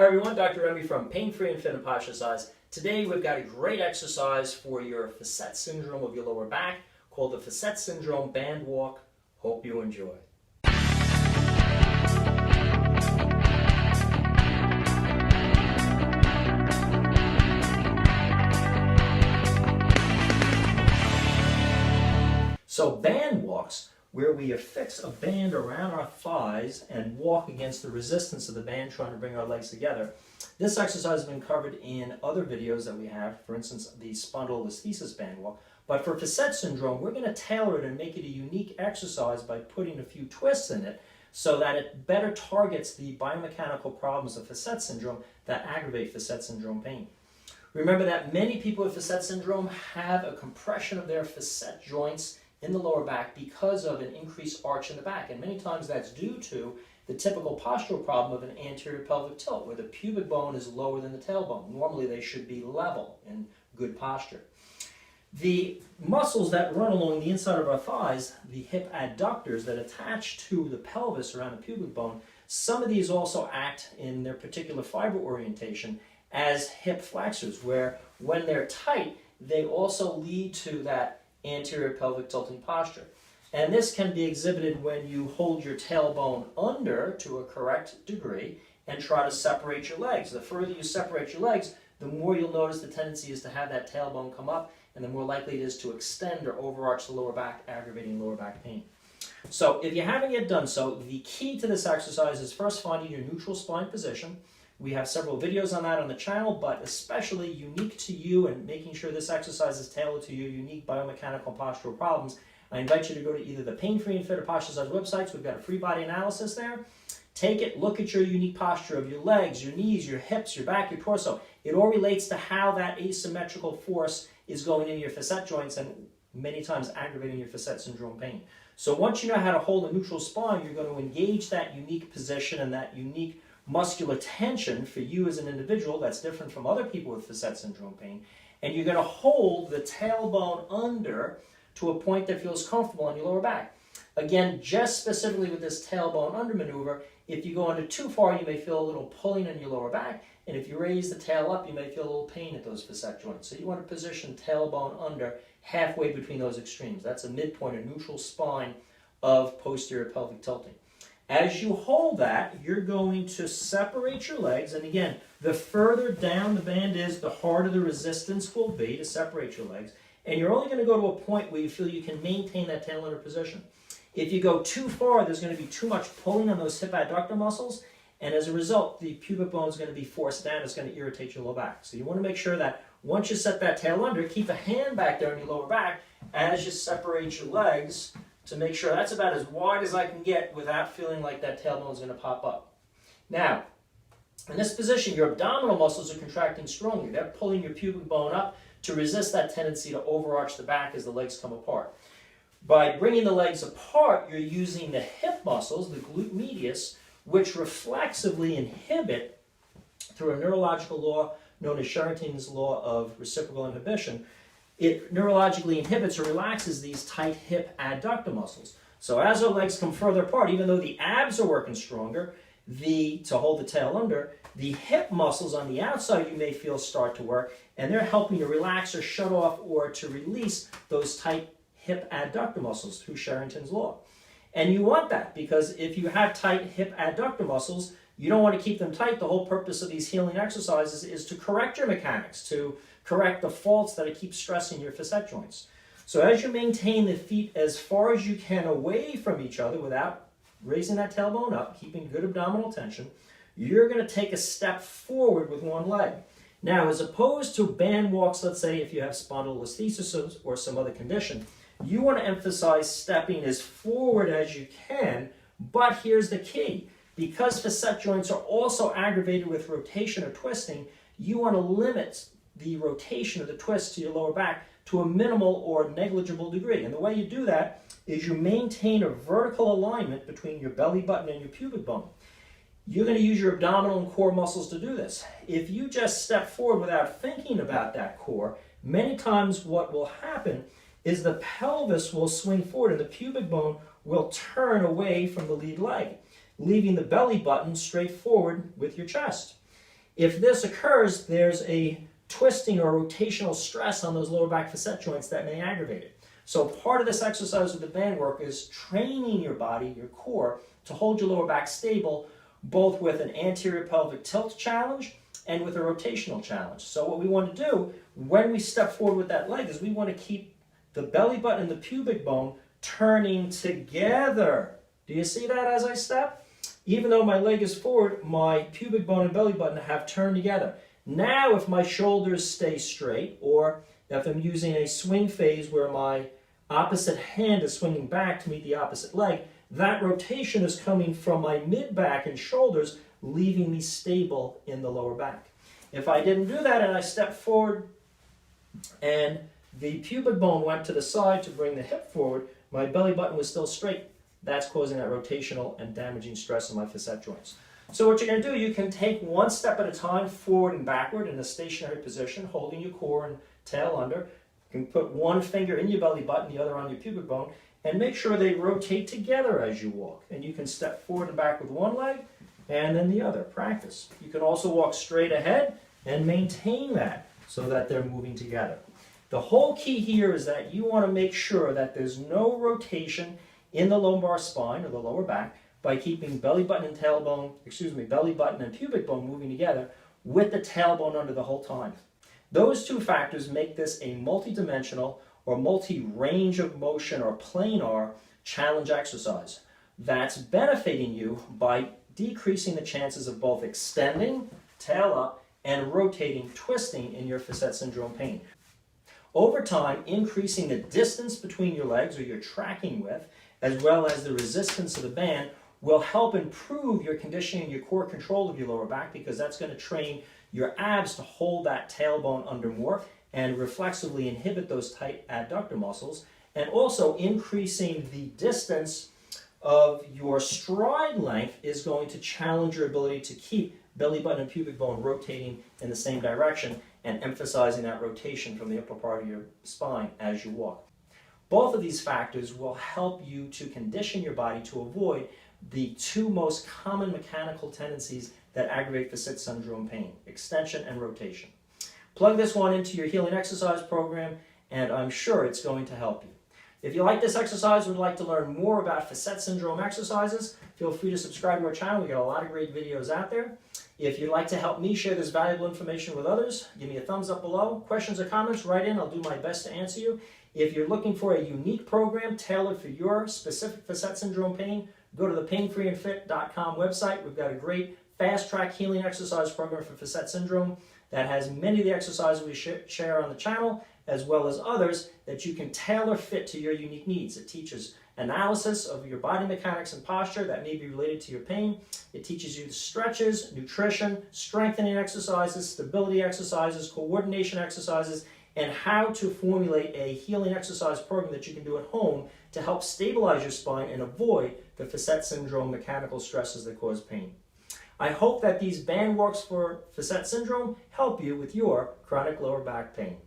Hi everyone, Dr. Remy from Pain Free and Fit and Posture Size. Today we've got a great exercise for your facet syndrome of your lower back called the Facet Syndrome Band Walk. Hope you enjoy. So band walks, where we affix a band around our thighs and walk against the resistance of the band trying to bring our legs together. This exercise has been covered in other videos that we have, for instance, the spondylolisthesis band walk. But for facet syndrome, we're going to tailor it and make it a unique exercise by putting a few twists in it so that it better targets the biomechanical problems of facet syndrome that aggravate facet syndrome pain. Remember that many people with facet syndrome have a compression of their facet joints in the lower back because of an increased arch in the back. And many times that's due to the typical postural problem of an anterior pelvic tilt, where the pubic bone is lower than the tailbone. Normally they should be level in good posture. The muscles that run along the inside of our thighs, the hip adductors that attach to the pelvis around the pubic bone, some of these also act in their particular fiber orientation as hip flexors, where when they're tight, they also lead to that anterior pelvic tilting posture. And this can be exhibited when you hold your tailbone under to a correct degree and try to separate your legs. The further you separate your legs, the more you'll notice the tendency is to have that tailbone come up, and the more likely it is to extend or overarch the lower back, aggravating lower back pain. So if you haven't yet done so, the key to this exercise is first finding your neutral spine position. We have several videos on that on the channel, but especially unique to you and making sure this exercise is tailored to your unique biomechanical postural problems. I invite you to go to either the Pain Free and Fit or Posture Size websites. We've got a free body analysis there. Take it, look at your unique posture of your legs, your knees, your hips, your back, your torso. It all relates to how that asymmetrical force is going into your facet joints and many times aggravating your facet syndrome pain. So once you know how to hold a neutral spine, you're going to engage that unique position and that unique muscular tension for you as an individual that's different from other people with facet syndrome pain, and you're going to hold the tailbone under to a point that feels comfortable on your lower back. Again, just specifically with this tailbone under maneuver, if you go under too far, you may feel a little pulling in your lower back, and if you raise the tail up, you may feel a little pain at those facet joints. So you want to position tailbone under halfway between those extremes. That's a midpoint, a neutral spine of posterior pelvic tilting. As you hold that, you're going to separate your legs, and again, the further down the band is, the harder the resistance will be to separate your legs, and you're only going to go to a point where you feel you can maintain that tail under position. If you go too far, there's going to be too much pulling on those hip adductor muscles, and as a result, the pubic bone is going to be forced down. It's going to irritate your lower back. So you want to make sure that once you set that tail under, keep a hand back there on your lower back as you separate your legs, to make sure that's about as wide as I can get without feeling like that tailbone is going to pop up. Now, in this position, your abdominal muscles are contracting strongly. They're pulling your pubic bone up to resist that tendency to overarch the back as the legs come apart. By bringing the legs apart, you're using the hip muscles, the glute medius, which reflexively inhibit, through a neurological law known as Sherrington's law of reciprocal inhibition, it neurologically inhibits or relaxes these tight hip adductor muscles. So as our legs come further apart, even though the abs are working stronger, to hold the tail under, the hip muscles on the outside you may feel start to work, and they're helping you relax or shut off or to release those tight hip adductor muscles through Sherrington's law. And you want that, because if you have tight hip adductor muscles, you don't want to keep them tight. The whole purpose of these healing exercises is to correct your mechanics, to correct the faults that keep stressing your facet joints. So as you maintain the feet as far as you can away from each other without raising that tailbone up, keeping good abdominal tension, you're going to take a step forward with one leg. Now, as opposed to band walks, let's say if you have spondylolisthesis or some other condition, you want to emphasize stepping as forward as you can, but here's the key. Because facet joints are also aggravated with rotation or twisting, you want to limit the rotation of the twist to your lower back to a minimal or negligible degree. And the way you do that is you maintain a vertical alignment between your belly button and your pubic bone. You're going to use your abdominal and core muscles to do this. If you just step forward without thinking about that core, many times what will happen is the pelvis will swing forward and the pubic bone will turn away from the lead leg, leaving the belly button straight forward with your chest. If this occurs, there's a twisting or rotational stress on those lower back facet joints that may aggravate it. So part of this exercise with the band work is training your body, your core, to hold your lower back stable, both with an anterior pelvic tilt challenge and with a rotational challenge. So what we want to do when we step forward with that leg is we want to keep the belly button and the pubic bone turning together. Do you see that as I step? Even though my leg is forward, my pubic bone and belly button have turned together. Now if my shoulders stay straight, or if I'm using a swing phase where my opposite hand is swinging back to meet the opposite leg, that rotation is coming from my mid-back and shoulders, leaving me stable in the lower back. If I didn't do that and I stepped forward and the pubic bone went to the side to bring the hip forward, my belly button was still straight. That's causing that rotational and damaging stress on my facet joints. So what you're going to do, you can take one step at a time, forward and backward in a stationary position, holding your core and tail under. You can put one finger in your belly button, the other on your pubic bone, and make sure they rotate together as you walk. And you can step forward and back with one leg and then the other. Practice. You can also walk straight ahead and maintain that so that they're moving together. The whole key here is that you want to make sure that there's no rotation in the lumbar spine or the lower back by keeping belly button and belly button and pubic bone moving together with the tailbone under the whole time. Those two factors make this a multi-dimensional or multi-range of motion or planar challenge exercise that's benefiting you by decreasing the chances of both extending, tail up, and rotating, twisting in your facet syndrome pain. Over time, increasing the distance between your legs or your tracking width, as well as the resistance of the band, will help improve your conditioning and your core control of your lower back, because that's going to train your abs to hold that tailbone under more and reflexively inhibit those tight adductor muscles, and also increasing the distance of your stride length is going to challenge your ability to keep belly button and pubic bone rotating in the same direction and emphasizing that rotation from the upper part of your spine as you walk. Both of these factors will help you to condition your body to avoid the two most common mechanical tendencies that aggravate facet syndrome pain: extension and rotation. Plug this one into your healing exercise program, and I'm sure it's going to help you. If you like this exercise and would like to learn more about facet syndrome exercises, feel free to subscribe to our channel. We got a lot of great videos out there. If you'd like to help me share this valuable information with others, give me a thumbs up below. Questions or comments, write in. I'll do my best to answer you. If you're looking for a unique program tailored for your specific facet syndrome pain, go to the painfreeandfit.com website. We've got a great fast-track healing exercise program for facet syndrome that has many of the exercises we share on the channel, as well as others that you can tailor fit to your unique needs. It teaches analysis of your body mechanics and posture that may be related to your pain. It teaches you stretches, nutrition, strengthening exercises, stability exercises, coordination exercises, and how to formulate a healing exercise program that you can do at home to help stabilize your spine and avoid the facet syndrome mechanical stresses that cause pain. I hope that these band walks for facet syndrome help you with your chronic lower back pain.